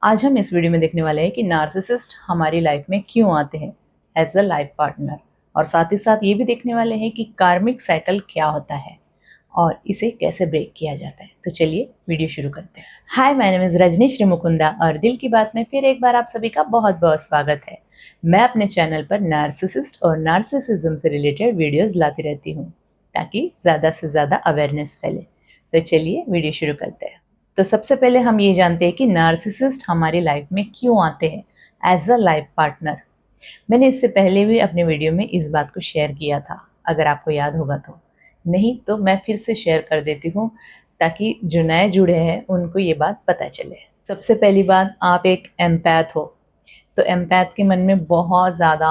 आज हम इस वीडियो में देखने वाले हैं कि नार्सिसिस्ट हमारी लाइफ में क्यों आते हैं एज अ लाइफ पार्टनर, और साथ ही साथ ये भी देखने वाले हैं कि कार्मिक साइकिल क्या होता है और इसे कैसे ब्रेक किया जाता है। तो चलिए वीडियो शुरू करते हैं। Hi, my name is Rajni Shri Mukunda और दिल की बात में फिर एक बार आप सभी का बहुत बहुत स्वागत है। मैं अपने चैनल पर नार्सिसिस्ट और नार्सिसिज्म से रिलेटेड वीडियोस लाती रहती हूँ ताकि ज़्यादा से ज़्यादा अवेयरनेस फैले। तो चलिए वीडियो शुरू करते हैं। तो सबसे पहले हम ये जानते हैं कि नार्सिसिस्ट हमारी लाइफ में क्यों आते हैं एज अ लाइफ पार्टनर। मैंने इससे पहले भी अपने वीडियो में इस बात को शेयर किया था, अगर आपको याद होगा तो। नहीं तो मैं फिर से शेयर कर देती हूँ ताकि जो नए जुड़े हैं उनको ये बात पता चले। सबसे पहली बात, आप एक एम्पैथ हो। तो एम्पैथ के मन में बहुत ज़्यादा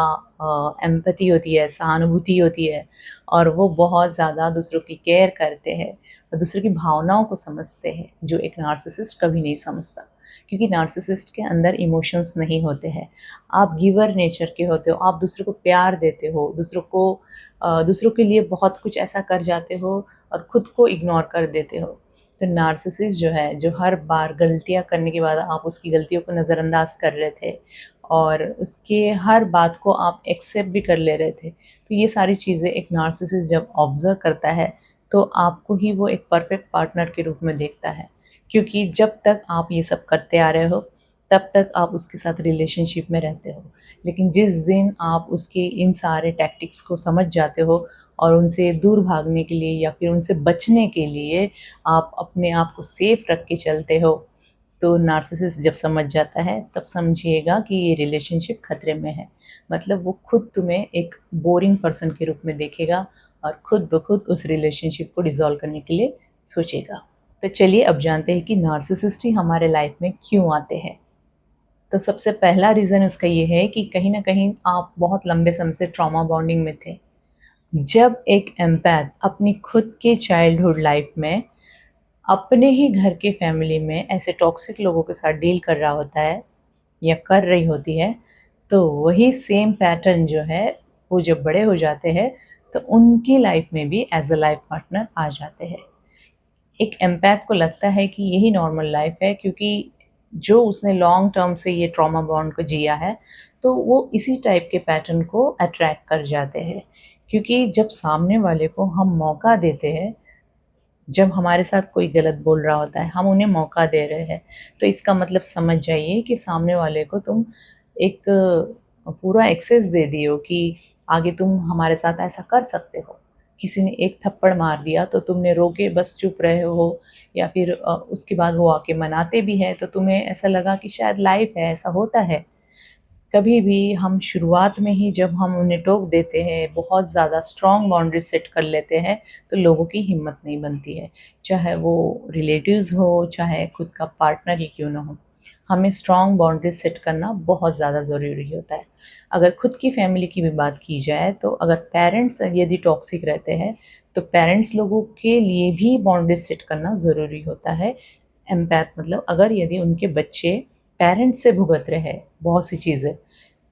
एम्पैथी होती है, सहानुभूति होती है, और वो बहुत ज़्यादा दूसरों की केयर करते हैं और दूसरों की भावनाओं को समझते हैं, जो एक नार्सिसिस्ट कभी नहीं समझता। क्योंकि नार्सिसिस्ट के अंदर इमोशंस नहीं होते हैं। आप गिवर नेचर के होते हो, आप दूसरों को प्यार देते हो, दूसरों के लिए बहुत कुछ ऐसा कर जाते हो और खुद को इग्नोर कर देते हो। तो नार्सिसिस्ट जो है, जो हर बार गलतियाँ करने के बाद आप उसकी गलतियों को नज़रअंदाज कर रहे थे और उसके हर बात को आप एक्सेप्ट भी कर ले रहे थे, तो ये सारी चीज़ें एक नार्सिसिस्ट जब ऑब्जर्व करता है तो आपको ही वो एक परफेक्ट पार्टनर के रूप में देखता है। क्योंकि जब तक आप ये सब करते आ रहे हो तब तक आप उसके साथ रिलेशनशिप में रहते हो। लेकिन जिस दिन आप उसके इन सारे टैक्टिक्स को समझ जाते हो और उनसे दूर भागने के लिए या फिर उनसे बचने के लिए आप अपने आप को सेफ रख के चलते हो, तो नार्सिसिस्ट जब समझ जाता है तब समझिएगा कि ये रिलेशनशिप खतरे में है। मतलब वो खुद तुम्हें एक बोरिंग पर्सन के रूप में देखेगा और खुद ब खुद उस रिलेशनशिप को डिसॉल्व करने के लिए सोचेगा। तो चलिए अब जानते हैं कि नार्सिसिस्ट ही हमारे लाइफ में क्यों आते हैं। तो सबसे पहला रीज़न उसका ये है कि कहीं न कहीं आप बहुत लंबे समय से ट्रॉमा बॉन्डिंग में थे। जब एक एम्पैथ अपनी खुद के चाइल्डहुड लाइफ में अपने ही घर के फैमिली में ऐसे टॉक्सिक लोगों के साथ डील कर रहा होता है या कर रही होती है, तो वही सेम पैटर्न जो है, वो जब बड़े हो जाते हैं तो उनकी लाइफ में भी एज अ लाइफ पार्टनर आ जाते हैं। एक एम्पैथ को लगता है कि यही नॉर्मल लाइफ है, क्योंकि जो उसने लॉन्ग टर्म से ये ट्रॉमा बॉन्ड को जिया है, तो वो इसी टाइप के पैटर्न को अट्रैक्ट कर जाते हैं। क्योंकि जब सामने वाले को हम मौका देते हैं, जब हमारे साथ कोई गलत बोल रहा होता है, हम उन्हें मौका दे रहे हैं, तो इसका मतलब समझ जाइए कि सामने वाले को तुम एक पूरा एक्सेस दे दिए हो कि आगे तुम हमारे साथ ऐसा कर सकते हो। किसी ने एक थप्पड़ मार दिया तो तुमने रोके बस चुप रहे हो, या फिर उसके बाद वो आके मनाते भी हैं तो तुम्हें ऐसा लगा कि शायद लाइफ है, ऐसा होता है। कभी भी हम शुरुआत में ही जब हम उन्हें टोक देते हैं, बहुत ज़्यादा स्ट्रॉन्ग बाउंड्रीज सेट कर लेते हैं, तो लोगों की हिम्मत नहीं बनती है। चाहे वो रिलेटिव्स हो, चाहे खुद का पार्टनर ही क्यों ना हो, हमें स्ट्रॉन्ग बाउंड्रीज सेट करना बहुत ज़्यादा ज़रूरी होता है। अगर खुद की फैमिली की भी बात की जाए, तो अगर पेरेंट्स यदि टॉक्सिक रहते हैं तो पेरेंट्स लोगों के लिए भी बाउंड्रीज सेट करना ज़रूरी होता है। एम्पैथ मतलब अगर यदि उनके बच्चे पेरेंट्स से भुगत रहे हैं बहुत सी चीज़ें,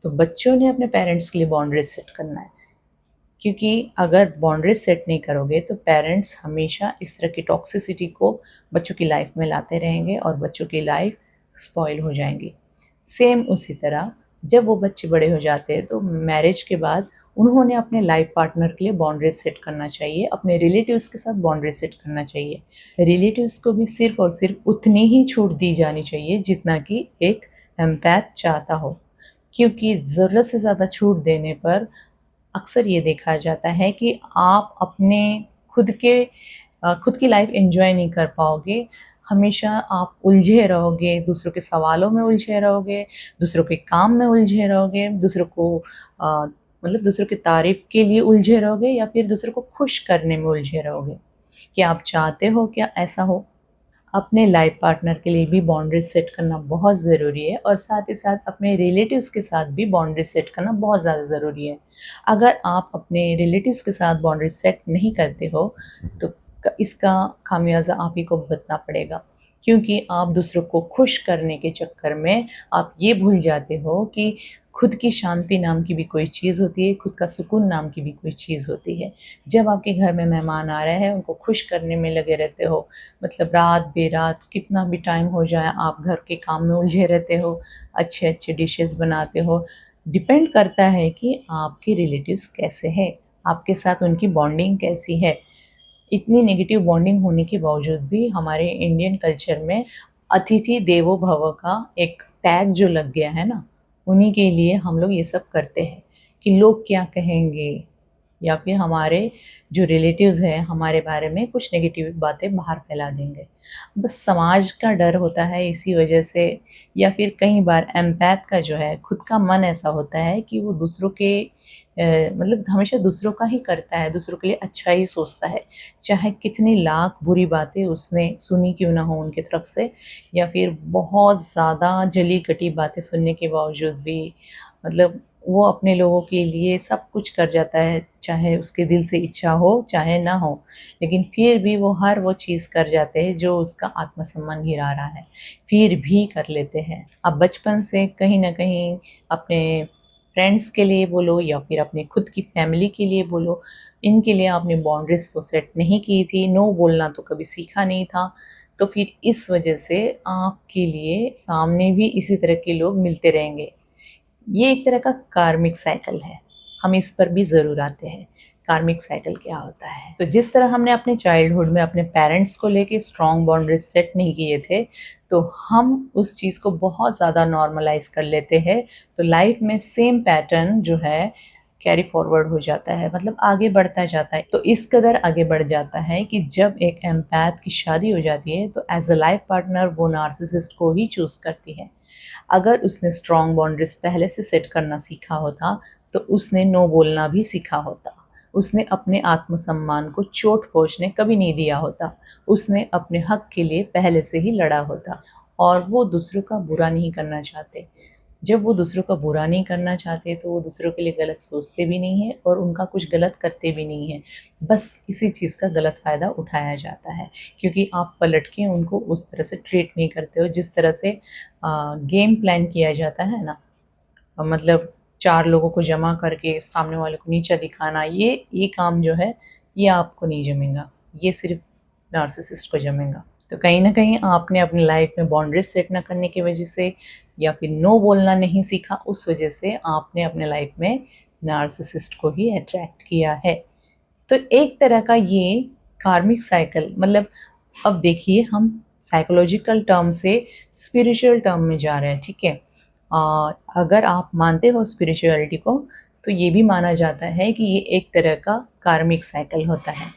तो बच्चों ने अपने पेरेंट्स के लिए बाउंड्रीज सेट करना है। क्योंकि अगर बाउंड्रीज सेट नहीं करोगे तो पेरेंट्स हमेशा इस तरह की टॉक्सिसिटी को बच्चों की लाइफ में लाते रहेंगे और बच्चों की लाइफ स्पॉइल हो जाएंगी। सेम उसी तरह जब वो बच्चे बड़े हो जाते हैं तो मैरिज के बाद उन्होंने अपने लाइफ पार्टनर के लिए बाउंड्रीज सेट करना चाहिए, अपने रिलेटिव्स के साथ बाउंड्रीज सेट करना चाहिए। रिलेटिव्स को भी सिर्फ और सिर्फ उतनी ही छूट दी जानी चाहिए जितना कि एक एम्पैथ चाहता हो। क्योंकि ज़रूरत से ज़्यादा छूट देने पर अक्सर ये देखा जाता है कि आप अपने खुद के खुद की लाइफ एंजॉय नहीं कर पाओगे। हमेशा आप उलझे रहोगे, दूसरों के सवालों में उलझे रहोगे, दूसरों के काम में उलझे रहोगे, दूसरों को मतलब दूसरों की तारीफ़ के लिए उलझे रहोगे या फिर दूसरों को खुश करने में उलझे रहोगे। क्या आप चाहते हो क्या ऐसा हो? अपने लाइफ पार्टनर के लिए भी बाउंड्रीज सेट करना बहुत ज़रूरी है और साथ ही साथ अपने रिलेटिव्स के साथ भी बाउंड्रीज सेट करना बहुत ज़्यादा ज़रूरी है। अगर आप अपने रिलेटिव्स के साथ बाउंड्रीज सेट नहीं करते हो तो इसका खामियाजा आप ही को भुगतना पड़ेगा। क्योंकि आप दूसरों को खुश करने के चक्कर में आप ये भूल जाते हो कि खुद की शांति नाम की भी कोई चीज़ होती है, खुद का सुकून नाम की भी कोई चीज़ होती है। जब आपके घर में मेहमान आ रहे हैं, उनको खुश करने में लगे रहते हो, मतलब रात-बेरात कितना भी टाइम हो जाए, आप घर के काम में उलझे रहते हो, अच्छे-अच्छे डिशेज़ बनाते हो। डिपेंड करता है कि आपके रिलेटिव्स कैसे हैं, आपके साथ उनकी बॉन्डिंग कैसी है। इतनी नेगेटिव बॉन्डिंग होने के बावजूद भी हमारे इंडियन कल्चर में अतिथि देवो भव का एक टैग जो लग गया है ना, उन्हीं के लिए हम लोग ये सब करते हैं कि लोग क्या कहेंगे, या फिर हमारे जो रिलेटिव्स हैं हमारे बारे में कुछ नेगेटिव बातें बाहर फैला देंगे। बस समाज का डर होता है इसी वजह से, या फिर कई बार एम्पैथ का जो है खुद का मन ऐसा होता है कि वो दूसरों के मतलब हमेशा दूसरों का ही करता है, दूसरों के लिए अच्छा ही सोचता है। चाहे कितनी लाख बुरी बातें उसने सुनी क्यों ना हो उनकी तरफ से, या फिर बहुत ज़्यादा जली-कटी बातें सुनने के बावजूद भी मतलब वो अपने लोगों के लिए सब कुछ कर जाता है, चाहे उसके दिल से इच्छा हो, चाहे ना हो। लेकिन फिर भी वो हर वो चीज़ कर जाते हैं जो उसका आत्मसम्मान गिरा रहा है, फिर भी कर लेते हैं। अब बचपन से कहीं न कहीं अपने फ्रेंड्स के लिए बोलो या फिर अपने खुद की फैमिली के लिए बोलो, इनके लिए आपने बाउंड्रीज़ तो सेट नहीं की थी, नो बोलना तो कभी सीखा नहीं था। तो फिर इस वजह से आपके लिए सामने भी इसी तरह के लोग मिलते रहेंगे। ये एक तरह का कार्मिक साइकिल है। हम इस पर भी ज़रूर आते हैं, कार्मिक साइकिल क्या होता है? तो जिस तरह हमने अपने चाइल्डहुड में अपने पेरेंट्स को लेके स्ट्रॉन्ग बाउंड्रीज़ सेट नहीं किए थे, तो हम उस चीज़ को बहुत ज़्यादा नॉर्मलाइज़ कर लेते हैं, तो लाइफ़ में सेम पैटर्न जो है कैरी फॉरवर्ड हो जाता है, मतलब आगे बढ़ता जाता है। तो इस कदर आगे बढ़ जाता है कि जब एक एम्पैथ की शादी हो जाती है, तो एज़ अ लाइफ़ पार्टनर वो नार्सिसिस्ट को ही चूज़ करती है। अगर उसने स्ट्रॉन्ग बाउंड्रीज पहले से सेट करना सीखा होता, तो उसने नो बोलना भी सीखा होता। उसने अपने आत्मसम्मान को चोट पहुँचने कभी नहीं दिया होता। उसने अपने हक के लिए पहले से ही लड़ा होता, और वो दूसरों का बुरा नहीं करना चाहते। जब वो दूसरों का बुरा नहीं करना चाहते, तो वो दूसरों के लिए गलत सोचते भी नहीं हैं और उनका कुछ गलत करते भी नहीं हैं। बस इसी चीज़ का गलत फ़ायदा उठाया जाता है, क्योंकि आप पलट के उनको उस तरह से ट्रीट नहीं करते हो जिस तरह से गेम प्लान किया जाता है ना। मतलब 4 लोगों को जमा करके सामने वाले को नीचा दिखाना, ये काम जो है, ये आपको नहीं जमेगा। ये सिर्फ़ नार्सिसिस्ट को जमेगा। तो कहीं न कहीं आपने अपनी लाइफ़ में बाउंड्रीज़ सेट ना करने की वजह से, या फिर नो बोलना नहीं सीखा, उस वजह से आपने अपने लाइफ़ में नार्सिसिस्ट को ही अट्रैक्ट किया है। तो एक तरह का ये कार्मिक साइकिल, मतलब अब देखिए हम साइकोलॉजिकल टर्म से स्पिरिचुअल टर्म में जा रहे हैं, ठीक है? अगर आप मानते हो स्पिरिचुअलिटी को, तो ये भी माना जाता है कि ये एक तरह का कार्मिक साइकिल होता है।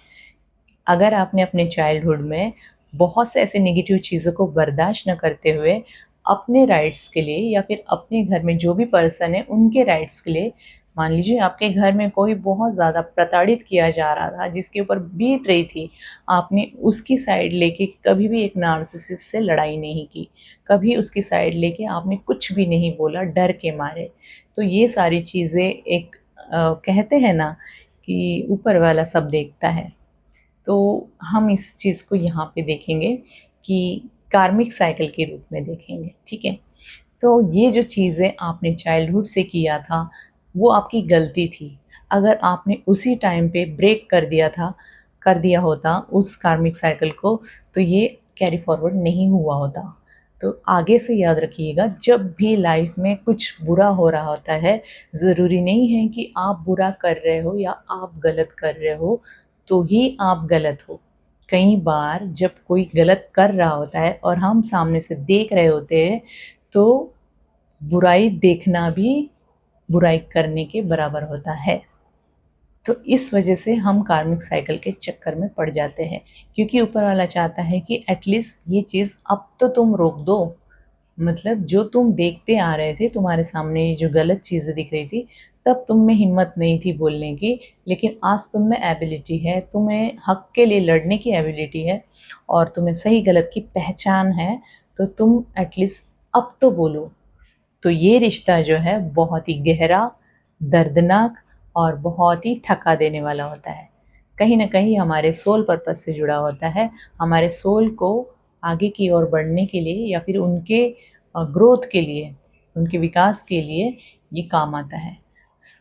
अगर आपने अपने चाइल्डहुड में बहुत से ऐसे नेगेटिव चीज़ों को बर्दाश्त न करते हुए अपने राइट्स के लिए, या फिर अपने घर में जो भी पर्सन है उनके राइट्स के लिए, मान लीजिए आपके घर में कोई बहुत ज़्यादा प्रताड़ित किया जा रहा था जिसके ऊपर बीत रही थी, आपने उसकी साइड लेके कभी भी एक नार्सिसिस्ट से लड़ाई नहीं की, कभी उसकी साइड लेके आपने कुछ भी नहीं बोला डर के मारे। तो ये सारी चीज़ें एक कहते हैं ना कि ऊपर वाला सब देखता है। तो हम इस चीज़ को यहाँ पे देखेंगे कि कार्मिक साइकिल के रूप में देखेंगे, ठीक है? तो ये जो चीज़ें आपने चाइल्डहुड से किया था, वो आपकी गलती थी। अगर आपने उसी टाइम पे ब्रेक कर दिया होता उस कार्मिक साइकिल को, तो ये कैरी फॉरवर्ड नहीं हुआ होता। तो आगे से याद रखिएगा, जब भी लाइफ में कुछ बुरा हो रहा होता है, ज़रूरी नहीं है कि आप बुरा कर रहे हो या आप गलत कर रहे हो, तो ही आप गलत हो। कई बार जब कोई गलत कर रहा होता है और हम सामने से देख रहे होते हैं, तो बुराई देखना भी बुराई करने के बराबर होता है। तो इस वजह से हम कार्मिक साइकिल के चक्कर में पड़ जाते हैं, क्योंकि ऊपर वाला चाहता है कि एटलीस्ट ये चीज़ अब तो तुम रोक दो। मतलब जो तुम देखते आ रहे थे, तुम्हारे सामने ये जो गलत चीज़ें दिख रही थी, तब तुम में हिम्मत नहीं थी बोलने की, लेकिन आज तुम में एबिलिटी है, तुम्हें हक के लिए लड़ने की एबिलिटी है, और तुम्हें सही गलत की पहचान है, तो तुम एटलीस्ट अब तो बोलो। तो ये रिश्ता जो है बहुत ही गहरा, दर्दनाक और बहुत ही थका देने वाला होता है। कहीं न कहीं हमारे सोल पर्पस से जुड़ा होता है। हमारे सोल को आगे की ओर बढ़ने के लिए, या फिर उनके ग्रोथ के लिए, उनके विकास के लिए ये काम आता है।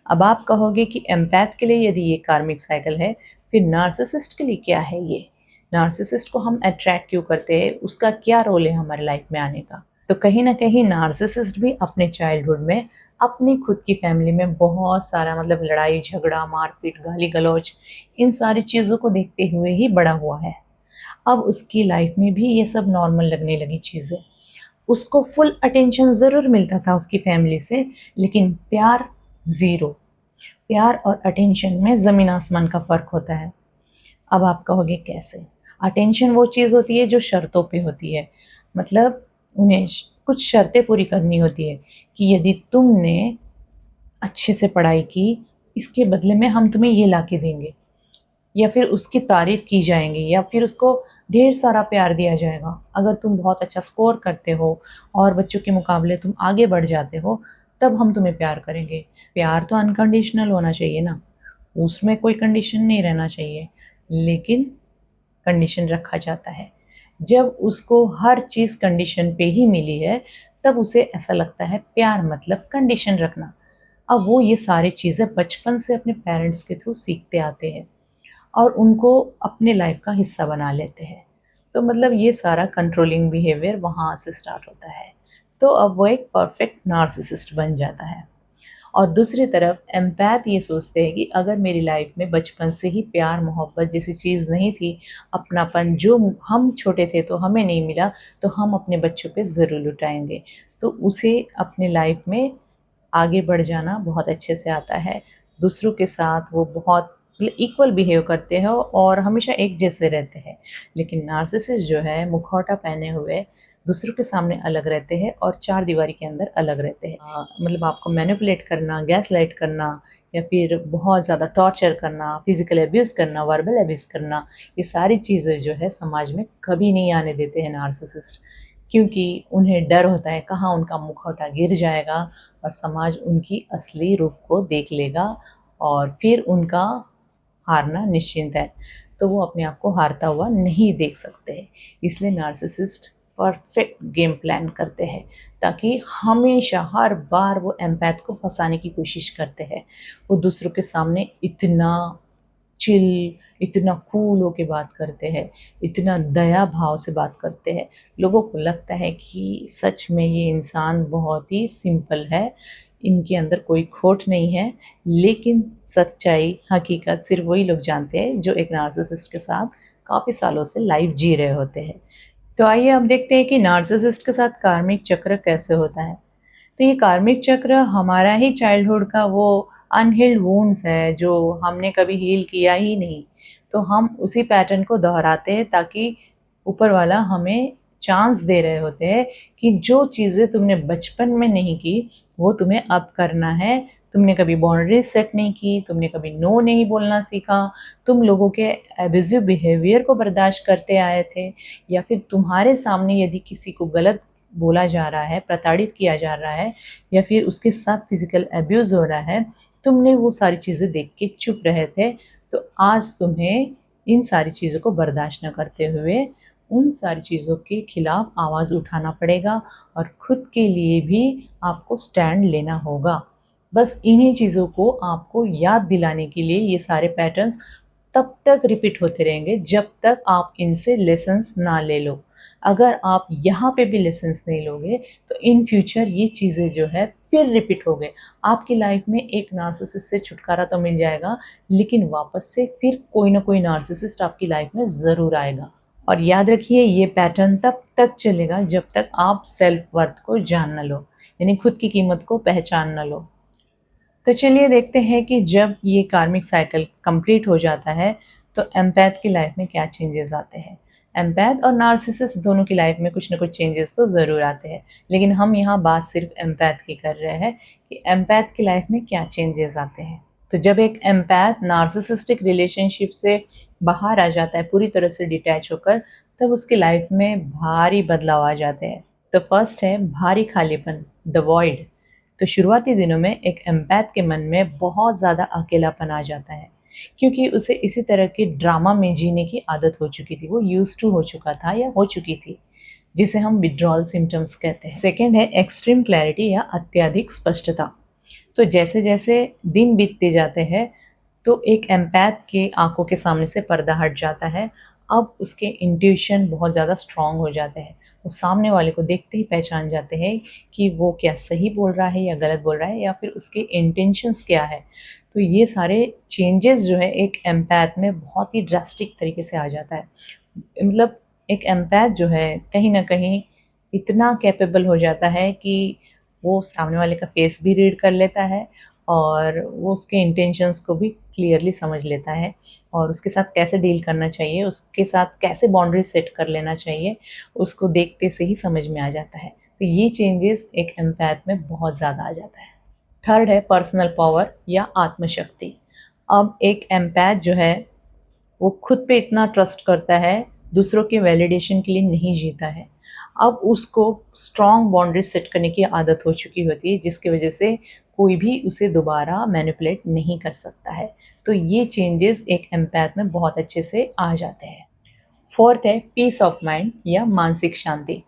अब आप कहोगे कि एम्पैथ के लिए यदि ये कार्मिक साइकिल है, फिर नार्सिसिस्ट के लिए क्या है ये? नार्सिसिस्ट को हम अट्रैक्ट क्यों करते हैं? उसका क्या रोल है हमारे लाइफ में आने का? तो कहीं न कहीं नार्सिसिस्ट भी अपने चाइल्डहुड में अपनी खुद की फैमिली में बहुत सारा मतलब लड़ाई, झगड़ा, मारपीट, गाली-गलौज इन सारी चीज़ों को देखते हुए ही बड़ा हुआ है। अब उसकी लाइफ में भी ये सब नॉर्मल लगने लगी चीज़ें। उसको फुल अटेंशन ज़रूर मिलता था उसकी फैमिली से, लेकिन प्यार ज़ीरो। प्यार और अटेंशन में ज़मीन आसमान का फ़र्क होता है। अब आप कहोगे कैसे? अटेंशन वो चीज़ होती है जो शर्तों पे होती है। मतलब उन्हें कुछ शर्तें पूरी करनी होती है कि यदि तुमने अच्छे से पढ़ाई की, इसके बदले में हम तुम्हें ये ला के देंगे। या फिर उसकी तारीफ़ की जाएँगी या फिर उसको ढेर सारा प्यार दिया जाएगा। अगर तुम बहुत अच्छा स्कोर करते हो और बच्चों के मुकाबले तुम आगे बढ़ जाते हो, तब हम तुम्हें प्यार करेंगे। प्यार तो अनकंडीशनल होना चाहिए ना, उसमें कोई कंडीशन नहीं रहना चाहिए। लेकिन कंडीशन रखा जाता है। जब उसको हर चीज़ कंडीशन पे ही मिली है, तब उसे ऐसा लगता है प्यार मतलब कंडीशन रखना। अब वो ये सारी चीज़ें बचपन से अपने पेरेंट्स के थ्रू सीखते आते हैं। और उनको अपने लाइफ का हिस्सा बना लेते हैं। तो मतलब ये सारा कंट्रोलिंग बिहेवियर वहाँ से स्टार्ट होता है। तो अब वो एक परफेक्ट नार्सिसिस्ट बन जाता है। और दूसरी तरफ एम्पैथ ये सोचते हैं कि अगर मेरी लाइफ में बचपन से ही प्यार मोहब्बत जैसी चीज़ नहीं थी, अपनापन जो हम छोटे थे तो हमें नहीं मिला, तो हम अपने बच्चों पे ज़रूर लुटाएँगे। तो उसे अपने लाइफ में आगे बढ़ जाना बहुत अच्छे से आता है। दूसरों के साथ वो बहुत इक्वल बिहेव करते हैं और हमेशा एक जैसे रहते हैं। लेकिन नार्सिसिस्ट जो है मुखौटा पहने हुए दूसरों के सामने अलग रहते हैं और चार दीवारी के अंदर अलग रहते हैं। मतलब आपको मैनिपुलेट करना, गैसलाइट करना या फिर बहुत ज़्यादा टॉर्चर करना, फिज़िकल अब्यूज़ करना, वर्बल अब्यूज़ करना, ये सारी चीज़ें जो है समाज में कभी नहीं आने देते हैं नार्सिसिस्ट। क्योंकि उन्हें डर होता है कहाँ उनका मुखौटा गिर जाएगा और समाज उनकी असली रूप को देख लेगा और फिर उनका हारना निश्चिंत है। तो वो अपने आप को हारता हुआ नहीं देख सकते हैं। इसलिए नार्सिसिस्ट परफेक्ट गेम प्लान करते हैं ताकि हमेशा हर बार वो एम्पैथ को फंसाने की कोशिश करते हैं। वो दूसरों के सामने इतना चिल, इतना कूल होके बात करते हैं, इतना दया भाव से बात करते हैं। लोगों को लगता है कि सच में ये इंसान बहुत ही सिंपल है, इनके अंदर कोई खोट नहीं है, लेकिन सच्चाई, हकीकत सिर्फ़ वही लोग जानते हैं जो एक नार्सिसिस्ट के साथ काफ़ी सालों से लाइफ़ जी रहे होते हैं। तो आइए अब देखते हैं कि नार्सिसिस्ट के साथ कार्मिक चक्र कैसे होता है। तो ये कार्मिक चक्र हमारा ही चाइल्डहुड का वो अनहील्ड वुंड्स है जो हमने कभी हील किया ही नहीं। तो हम उसी पैटर्न को दोहराते हैं ताकि ऊपर वाला हमें चांस दे रहे होते हैं कि जो चीज़ें तुमने बचपन में नहीं की वो तुम्हें अब करना है। तुमने कभी बाउंड्रीज सेट नहीं की, तुमने कभी नो नहीं बोलना सीखा, तुम लोगों के एब्यूजिव बिहेवियर को बर्दाश्त करते आए थे या फिर तुम्हारे सामने यदि किसी को गलत बोला जा रहा है, प्रताड़ित किया जा रहा है या फिर उसके साथ फिज़िकल अब्यूज़ हो रहा है, तुमने वो सारी चीज़ें देख के चुप रहे थे। तो आज तुम्हें इन सारी चीज़ों को बर्दाश्त न करते हुए उन सारी चीज़ों के खिलाफ आवाज़ उठाना पड़ेगा और खुद के लिए भी आपको स्टैंड लेना होगा। बस इन्हीं चीज़ों को आपको याद दिलाने के लिए ये सारे पैटर्न्स तब तक रिपीट होते रहेंगे जब तक आप इनसे लेसन्स ना ले लो। अगर आप यहाँ पे भी लेसन्स नहीं लोगे तो इन फ्यूचर ये चीज़ें जो है फिर रिपीट हो गए। आपकी लाइफ में एक नार्सिसिस्ट से छुटकारा तो मिल जाएगा, लेकिन वापस से फिर कोई ना कोई नार्सिसिस्ट आपकी लाइफ में ज़रूर आएगा। और याद रखिए ये पैटर्न तब तक चलेगा जब तक आप सेल्फ वर्थ को जान ना लो, यानी खुद की कीमत को पहचान ना लो। तो चलिए देखते हैं कि जब ये कार्मिक साइकिल कंप्लीट हो जाता है तो एम्पैथ की लाइफ में क्या चेंजेस आते हैं। एम्पैथ और नार्सिसिस्ट दोनों की लाइफ में कुछ ना कुछ चेंजेस तो ज़रूर आते हैं, लेकिन हम यहाँ बात सिर्फ एम्पैथ की कर रहे हैं कि एम्पैथ की लाइफ में क्या चेंजेस आते हैं। तो जब एक एम्पैथ नार्सिसिस्टिक रिलेशनशिप से बाहर आ जाता है पूरी तरह से डिटैच होकर, तब उसकी लाइफ में भारी बदलाव आ जाते हैं। तो फर्स्ट है भारी खालीपन, द वॉइड। तो शुरुआती दिनों में एक एम्पैथ के मन में बहुत ज़्यादा अकेलापन आ जाता है क्योंकि उसे इसी तरह के ड्रामा में जीने की आदत हो चुकी थी, वो यूज टू हो चुका था या हो चुकी थी, जिसे हम विड्रॉल सिम्टम्स कहते हैं। सेकेंड है एक्सट्रीम क्लैरिटी या अत्यधिक स्पष्टता। तो जैसे जैसे दिन बीतते जाते हैं तो एक एम्पैथ के आंखों के सामने से पर्दा हट जाता है। अब उसके इंट्यूशन बहुत ज़्यादा स्ट्रांग हो जाते हैं। वो सामने वाले को देखते ही पहचान जाते हैं कि वो क्या सही बोल रहा है या गलत बोल रहा है या फिर उसके इंटेंशंस क्या है। तो ये सारे चेंजेस जो है एक एम्पैथ में बहुत ही ड्रास्टिक तरीके से आ जाता है। मतलब एक एम्पैथ जो है कहीं न कहीं इतना कैपेबल हो जाता है कि वो सामने वाले का फेस भी रीड कर लेता है और वो उसके इंटेंशंस को भी क्लियरली समझ लेता है और उसके साथ कैसे डील करना चाहिए, उसके साथ कैसे बाउंड्री सेट कर लेना चाहिए, उसको देखते से ही समझ में आ जाता है। तो ये चेंजेस एक एम्पैथ में बहुत ज़्यादा आ जाता है। थर्ड है पर्सनल पावर या आत्मशक्ति। अब एक एम्पैथ जो है वो खुद पे इतना ट्रस्ट करता है, दूसरों के वैलिडेशन के लिए नहीं जीता है। अब उसको स्ट्रॉन्ग बाउंड्री सेट करने की आदत हो चुकी होती है, जिसकी वजह से कोई भी उसे दोबारा मैनिपुलेट नहीं कर सकता है। तो ये चेंजेस एक एम्पैथ में बहुत अच्छे से आ जाते हैं। फोर्थ है पीस ऑफ माइंड या मानसिक शांति।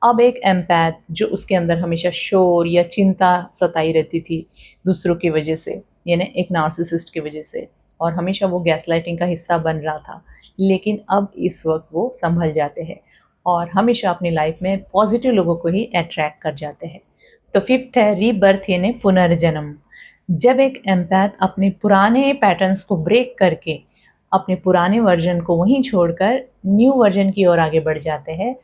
अब एक एम्पैथ जो उसके अंदर हमेशा शोर या चिंता सताई रहती थी दूसरों की वजह से, यानी एक नार्सिसिस्ट की वजह से, और हमेशा वो गैसलाइटिंग का हिस्सा बन रहा था, लेकिन अब इस वक्त वो संभल जाते हैं और हमेशा अपनी लाइफ में पॉजिटिव लोगों को ही अट्रैक्ट कर जाते हैं। तो फिफ्थ है रीबर्थ यानी पुनर्जन्म। जब एक एम्पैथ अपने पुराने पैटर्न्स को ब्रेक करके अपने पुराने वर्जन को वहीं छोड़कर न्यू वर्जन की ओर आगे बढ़ जाते हैं,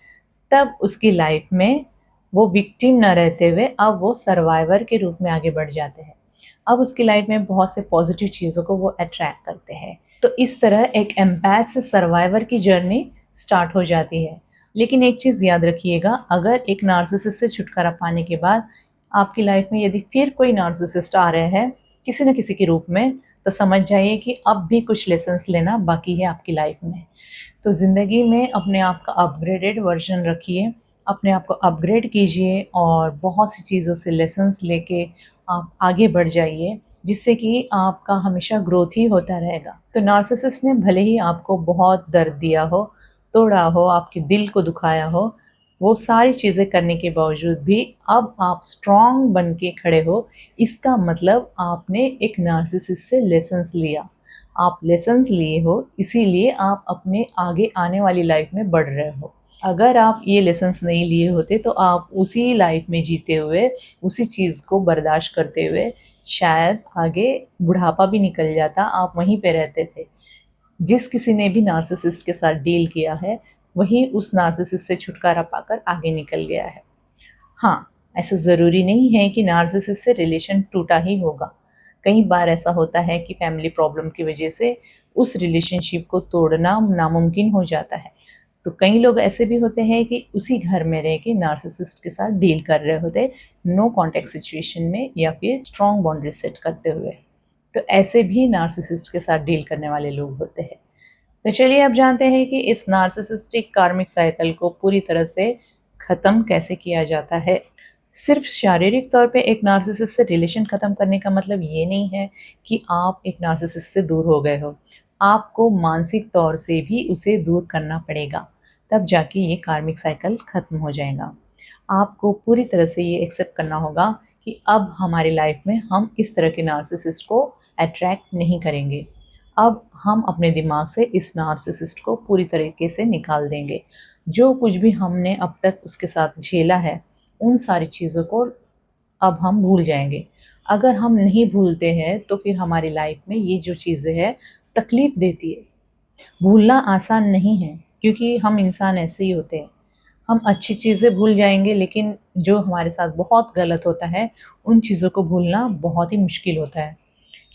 तब उसकी लाइफ में वो विक्टिम न रहते हुए अब वो सर्वाइवर के रूप में आगे बढ़ जाते हैं। अब उसकी लाइफ में बहुत से पॉजिटिव चीज़ों को वो अट्रैक्ट करते हैं। तो इस तरह एक एम्पैथ से सर्वाइवर की जर्नी स्टार्ट हो जाती है। लेकिन एक चीज़ याद रखिएगा, अगर एक नार्सिसिस्ट से छुटकारा पाने के बाद आपकी लाइफ में यदि फिर कोई नार्सिसिस्ट आ रहे हैं किसी न किसी के रूप में, तो समझ जाइए कि अब भी कुछ लेसन्स लेना बाकी है आपकी लाइफ में। तो ज़िंदगी में अपने आप का अपग्रेडेड वर्जन रखिए, अपने आप को अपग्रेड कीजिए और बहुत सी चीज़ों से लेसन्स लेके आप आगे बढ़ जाइए, जिससे कि आपका हमेशा ग्रोथ ही होता रहेगा। तो नार्सिसिस्ट ने भले ही आपको बहुत दर्द दिया हो, तोड़ा हो, आपके दिल को दुखाया हो, वो सारी चीज़ें करने के बावजूद भी अब आप स्ट्रॉन्ग बन के खड़े हो, इसका मतलब आपने एक नार्सिसिस्ट से लेसन्स लिया। आप लेसन्स लिए हो, इसीलिए आप अपने आगे आने वाली लाइफ में बढ़ रहे हो। अगर आप ये लेसन्स नहीं लिए होते तो आप उसी लाइफ में जीते हुए, उसी चीज़ को बर्दाश्त करते हुए शायद आगे बुढ़ापा भी निकल जाता, आप वहीं पे रहते थे। जिस किसी ने भी नार्सिसिस्ट के साथ डील किया है, वही उस नार्सिसिस्ट से छुटकारा पाकर आगे निकल गया है। हाँ, ऐसा ज़रूरी नहीं है कि नार्सिसिस्ट से रिलेशन टूटा ही होगा। कई बार ऐसा होता है कि फैमिली प्रॉब्लम की वजह से उस रिलेशनशिप को तोड़ना नामुमकिन हो जाता है। तो कई लोग ऐसे भी होते हैं कि उसी घर में रह के नार्सिसिस्ट के साथ डील कर रहे होते, नो कॉन्टैक्ट सिचुएशन में या फिर स्ट्रॉन्ग बाउंड्री सेट करते हुए। तो ऐसे भी नार्सिसिस्ट के साथ डील करने वाले लोग होते हैं। तो चलिए अब जानते हैं कि इस नार्सिसिस्टिक कार्मिक साइकिल को पूरी तरह से ख़त्म कैसे किया जाता है। सिर्फ शारीरिक तौर पे एक नार्सिसिस्ट से रिलेशन ख़त्म करने का मतलब ये नहीं है कि आप एक नार्सिसिस्ट से दूर हो गए हो। आपको मानसिक तौर से भी उसे दूर करना पड़ेगा, तब जाके ये कार्मिक साइकिल ख़त्म हो जाएगा। आपको पूरी तरह से ये एक्सेप्ट करना होगा कि अब हमारी लाइफ में हम इस तरह के नार्सिसिस्ट को अट्रैक्ट नहीं करेंगे। अब हम अपने दिमाग से इस नार्सिसिस्ट को पूरी तरीके से निकाल देंगे। जो कुछ भी हमने अब तक उसके साथ झेला है, उन सारी चीज़ों को अब हम भूल जाएँगे। अगर हम नहीं भूलते हैं, तो फिर हमारी लाइफ में ये जो चीज़ें हैं, तकलीफ़ देती है। भूलना आसान नहीं है, क्योंकि हम इंसान ऐसे ही होते हैं। हम अच्छी चीज़ें भूल जाएँगे, लेकिन जो हमारे साथ बहुत गलत होता है, उन चीज़ों को भूलना बहुत ही मुश्किल होता है।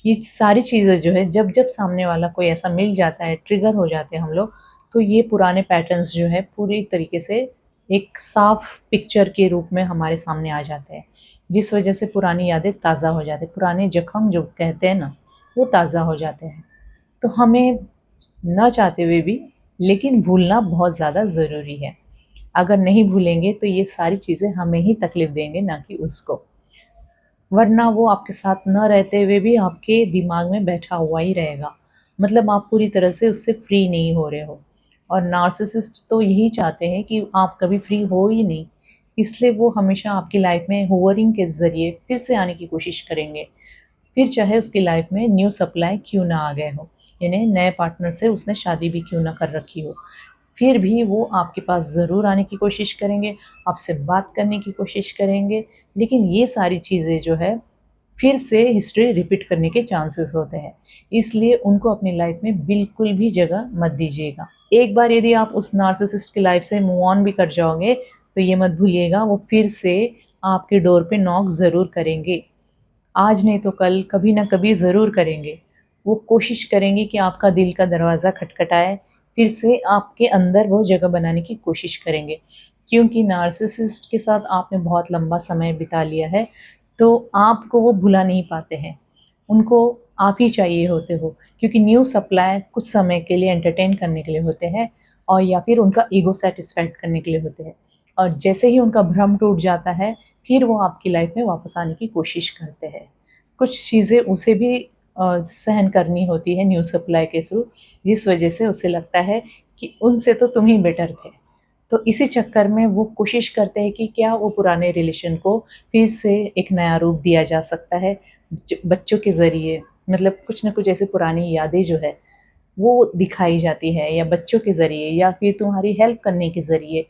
ये सारी चीज़ें जो है जब-जब सामने वाला कोई ऐसा मिल जाता है, ट्रिगर हो जाते हैं हम लोग, तो ये पुराने पैटर्न्स जो है पूरी तरीके से एक साफ पिक्चर के रूप में हमारे सामने आ जाते हैं। जिस वजह से पुरानी यादें ताज़ा हो जाते हैं, पुराने ज़ख्म जो कहते हैं ना, वो ताज़ा हो जाते हैं। तो हमें ना चाहते हुए भी लेकिन भूलना बहुत ज़्यादा ज़रूरी है। अगर नहीं भूलेंगे तो ये सारी चीज़ें हमें ही तकलीफ़ देंगे, ना कि उसको। वरना वो आपके साथ न रहते हुए भी आपके दिमाग में बैठा हुआ ही रहेगा। मतलब आप पूरी तरह से उससे फ्री नहीं हो रहे हो। और नार्सिसिस्ट तो यही चाहते हैं कि आप कभी फ्री हो ही नहीं। इसलिए वो हमेशा आपकी लाइफ में होवरिंग के ज़रिए फिर से आने की कोशिश करेंगे। फिर चाहे उसकी लाइफ में न्यू सप्लाई क्यों ना आ गए हो, यानी नए पार्टनर से उसने शादी भी क्यों ना कर रखी हो, फिर भी वो आपके पास ज़रूर आने की कोशिश करेंगे, आपसे बात करने की कोशिश करेंगे। लेकिन ये सारी चीज़ें जो है फिर से हिस्ट्री रिपीट करने के चांसेस होते हैं, इसलिए उनको अपनी लाइफ में बिल्कुल भी जगह मत दीजिएगा। एक बार यदि आप उस नार्सिसिस्ट की लाइफ से मूव ऑन भी कर जाओगे तो ये मत भूलिएगा वो फिर से आपके डोर पे नॉक ज़रूर करेंगे। आज नहीं तो कल, कभी ना कभी ज़रूर करेंगे। वो कोशिश करेंगे कि आपका दिल का दरवाज़ा खटखटाए, फिर से आपके अंदर वो जगह बनाने की कोशिश करेंगे। क्योंकि नार्सिसिस्ट के साथ आपने बहुत लंबा समय बिता लिया है, तो आपको वो भुला नहीं पाते हैं। उनको आप ही चाहिए होते हो, क्योंकि न्यू सप्लाई कुछ समय के लिए एंटरटेन करने के लिए होते हैं और या फिर उनका ईगो सैटिस्फाइड करने के लिए होते हैं। और जैसे ही उनका भ्रम टूट जाता है, फिर वो आपकी लाइफ में वापस आने की कोशिश करते हैं। कुछ चीज़ें उसे भी सहन करनी होती है न्यू सप्लाई के थ्रू, जिस वजह से उसे लगता है कि उनसे तो तुम ही बेटर थे। तो इसी चक्कर में वो कोशिश करते हैं कि क्या वो पुराने रिलेशन को फिर से एक नया रूप दिया जा सकता है बच्चों के ज़रिए। मतलब कुछ ना कुछ ऐसी पुरानी यादें जो है वो दिखाई जाती है, या बच्चों के ज़रिए या फिर तुम्हारी हेल्प करने के ज़रिए,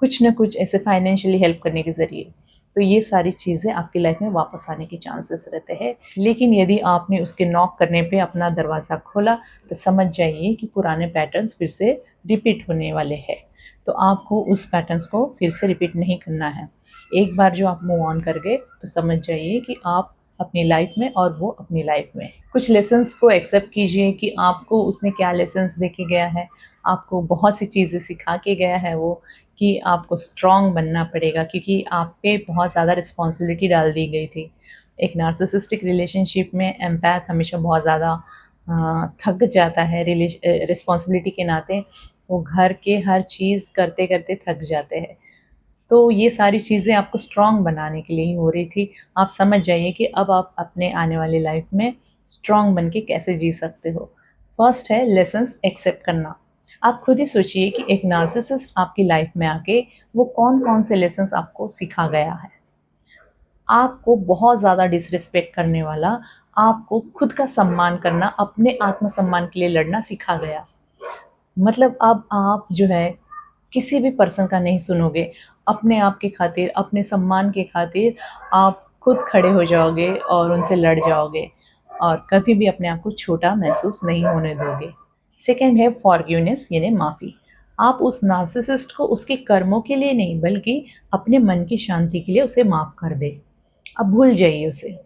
कुछ ना कुछ ऐसे फाइनेंशियली हेल्प करने के ज़रिए। तो ये सारी चीज़ें आपकी लाइफ में वापस आने के चांसेस रहते हैं। लेकिन यदि आपने उसके नॉक करने पे अपना दरवाज़ा खोला तो समझ जाइए कि पुराने पैटर्न्स फिर से रिपीट होने वाले हैं। तो आपको उस पैटर्न्स को फिर से रिपीट नहीं करना है। एक बार जो आप मूव ऑन कर गए तो समझ जाइए कि आप अपनी लाइफ में और वो अपनी लाइफ में। कुछ लेसन्स को एक्सेप्ट कीजिए कि आपको उसने क्या लेसन्स दे के गया है। आपको बहुत सी चीज़ें सिखा के गया है वो, कि आपको स्ट्रॉन्ग बनना पड़ेगा, क्योंकि आप पे बहुत ज़्यादा रिस्पॉन्सिबिलिटी डाल दी गई थी। एक नार्सिसिस्टिक रिलेशनशिप में एम्पैथ हमेशा बहुत ज़्यादा थक जाता है रिस्पॉन्सिबिलिटी के नाते। वो घर के हर चीज़ करते-करते थक जाते हैं। तो ये सारी चीज़ें आपको स्ट्रॉन्ग बनाने के लिए ही हो रही थी। आप समझ जाइए कि अब आप अपने आने वाली लाइफ में स्ट्रॉन्ग बन के कैसे जी सकते हो। फर्स्ट है लेसन्स एक्सेप्ट करना। आप खुद ही सोचिए कि एक नार्सिसिस्ट आपकी लाइफ में आके वो कौन-कौन से लेसन्स आपको सिखा गया है। आपको बहुत ज़्यादा डिसरिस्पेक्ट करने वाला, आपको खुद का सम्मान करना, अपने आत्मसम्मान के लिए लड़ना सिखा गया। मतलब अब आप जो है किसी भी पर्सन का नहीं सुनोगे। अपने आप के खातिर, अपने सम्मान के खातिर आप खुद खड़े हो जाओगे और उनसे लड़ जाओगे और कभी भी अपने आप को छोटा महसूस नहीं होने दोगे। सेकंड है फॉरगिवनेस, यानी माफ़ी। आप उस नार्सिसिस्ट को उसके कर्मों के लिए नहीं बल्कि अपने मन की शांति के लिए उसे माफ़ कर दें। अब भूल जाइए उसे।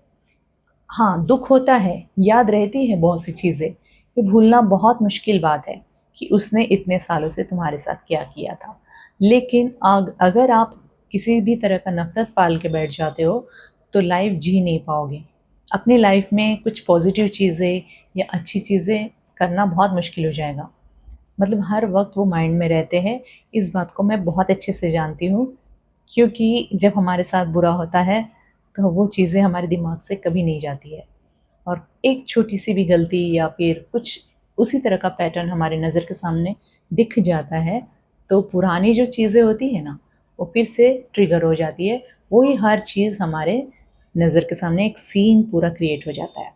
हाँ, दुःख होता है, याद रहती है बहुत सी चीज़ें। ये भूलना बहुत मुश्किल बात है कि उसने इतने सालों से तुम्हारे साथ क्या किया था। लेकिन अगर आप किसी भी तरह का नफ़रत पाल के बैठ जाते हो, तो लाइफ़ जी नहीं पाओगे। अपनी लाइफ़ में कुछ पॉज़िटिव चीज़ें या अच्छी चीज़ें करना बहुत मुश्किल हो जाएगा। मतलब हर वक़्त वो माइंड में रहते हैं, इस बात को मैं बहुत अच्छे से जानती हूँ, क्योंकि जब हमारे साथ बुरा होता है, तो वो चीज़ें हमारे दिमाग से कभी नहीं जाती है। और एक छोटी-सी भी गलती या फिर कुछ उसी तरह का पैटर्न हमारी नज़र के सामने दिख जाता है, तो पुरानी जो चीज़ें होती हैं ना, वो फिर से ट्रिगर हो जाती है। वही हर चीज़ हमारे नज़र के सामने एक सीन पूरा क्रिएट हो जाता है।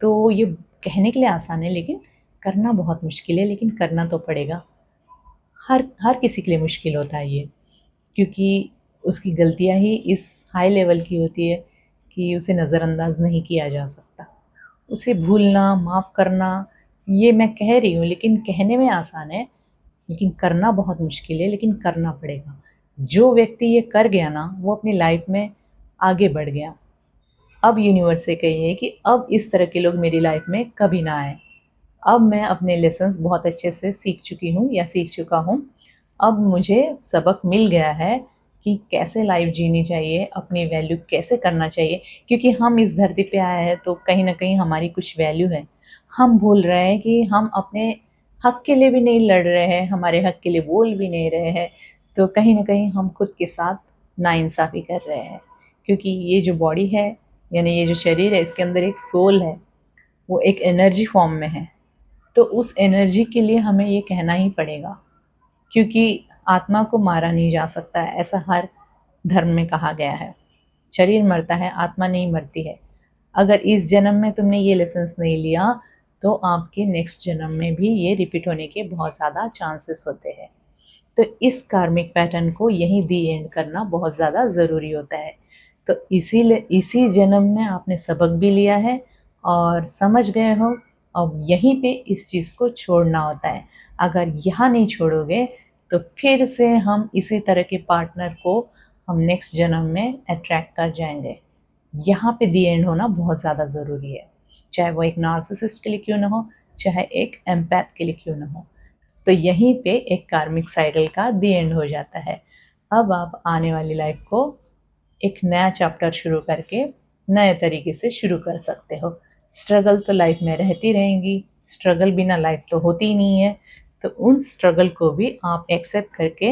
तो ये कहने के लिए आसान है, लेकिन करना बहुत मुश्किल है, लेकिन करना तो पड़ेगा। हर हर किसी के लिए मुश्किल होता है ये, क्योंकि उसकी गलतियाँ ही इस हाई लेवल की होती है कि उसे नज़रअंदाज नहीं किया जा सकता। उसे भूलना, माफ़ करना, ये मैं कह रही हूँ, लेकिन कहने में आसान है, लेकिन करना बहुत मुश्किल है, लेकिन करना पड़ेगा। जो व्यक्ति ये कर गया ना, वो अपनी लाइफ में आगे बढ़ गया। अब यूनिवर्स से कहिए कि अब इस तरह के लोग मेरी लाइफ में कभी ना आएँ। अब मैं अपने लेसन्स बहुत अच्छे से सीख चुकी हूँ या सीख चुका हूँ। अब मुझे सबक मिल गया है कि कैसे लाइफ जीनी चाहिए, अपनी वैल्यू कैसे करना चाहिए, क्योंकि हम इस धरती पे आए हैं तो कहीं न कहीं हमारी कुछ वैल्यू है। हम भूल रहे हैं कि हम अपने हक के लिए भी नहीं लड़ रहे हैं, हमारे हक के लिए बोल भी नहीं रहे हैं, तो कहीं न कहीं हम खुद के साथ नाइंसाफ़ी कर रहे हैं। क्योंकि ये जो बॉडी है, यानी ये जो शरीर है, इसके अंदर एक सोल है, वो एक एनर्जी फ़ॉर्म में है। तो उस एनर्जी के लिए हमें ये कहना ही पड़ेगा, क्योंकि आत्मा को मारा नहीं जा सकता है, ऐसा हर धर्म में कहा गया है। शरीर मरता है, आत्मा नहीं मरती है। अगर इस जन्म में तुमने ये लेसन्स नहीं लिया तो आपके नेक्स्ट जन्म में भी ये रिपीट होने के बहुत ज़्यादा चांसेस होते हैं। तो इस कार्मिक पैटर्न को यहीं दी एंड करना बहुत ज़्यादा ज़रूरी होता है। तो इसीलिए इसी जन्म में आपने सबक भी लिया है और समझ गए हो, अब यहीं पे इस चीज़ को छोड़ना होता है। अगर यहाँ नहीं छोड़ोगे तो फिर से हम इसी तरह के पार्टनर को हम नेक्स्ट जन्म में अट्रैक्ट कर जाएंगे। यहाँ पे दी एंड होना बहुत ज़्यादा ज़रूरी है, चाहे वो एक नार्सिसिस्ट के लिए क्यों ना हो, चाहे एक एम्पैथ के लिए क्यों ना हो। तो यहीं पे एक कार्मिक साइकिल का दी एंड हो जाता है। अब आप आने वाली लाइफ को एक नया चैप्टर शुरू करके नए तरीके से शुरू कर सकते हो। स्ट्रगल तो लाइफ में रहती रहेंगी, स्ट्रगल बिना लाइफ तो होती ही नहीं है। तो उन स्ट्रगल को भी आप एक्सेप्ट करके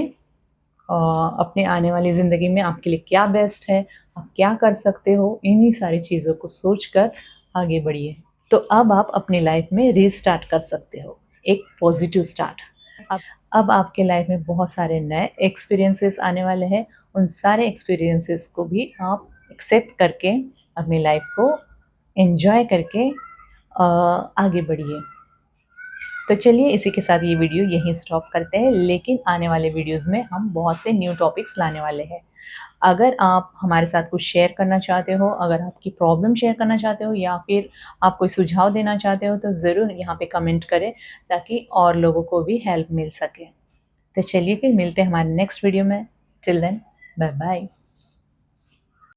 अपने आने वाली ज़िंदगी में आपके लिए क्या बेस्ट है, आप क्या कर सकते हो, इन्हीं सारी चीज़ों को सोचकर आगे बढ़िए। तो अब आप अपनी लाइफ में रीस्टार्ट कर सकते हो, एक पॉजिटिव स्टार्ट। अब आपके लाइफ में बहुत सारे नए एक्सपीरियंसेस आने वाले हैं। उन सारे एक्सपीरियंसेस को भी आप एक्सेप्ट करके अपनी लाइफ को एंजॉय करके आगे बढ़िए। तो चलिए इसी के साथ ये वीडियो यहीं स्टॉप करते हैं, लेकिन आने वाले वीडियोस में हम बहुत से न्यू टॉपिक्स लाने वाले हैं। अगर आप हमारे साथ कुछ शेयर करना चाहते हो, अगर आपकी प्रॉब्लम शेयर करना चाहते हो या फिर आप कोई सुझाव देना चाहते हो तो ज़रूर यहाँ पे कमेंट करें ताकि और लोगों को भी हेल्प मिल सके। तो चलिए फिर मिलते हैं हमारे नेक्स्ट वीडियो में। Till then bye bye.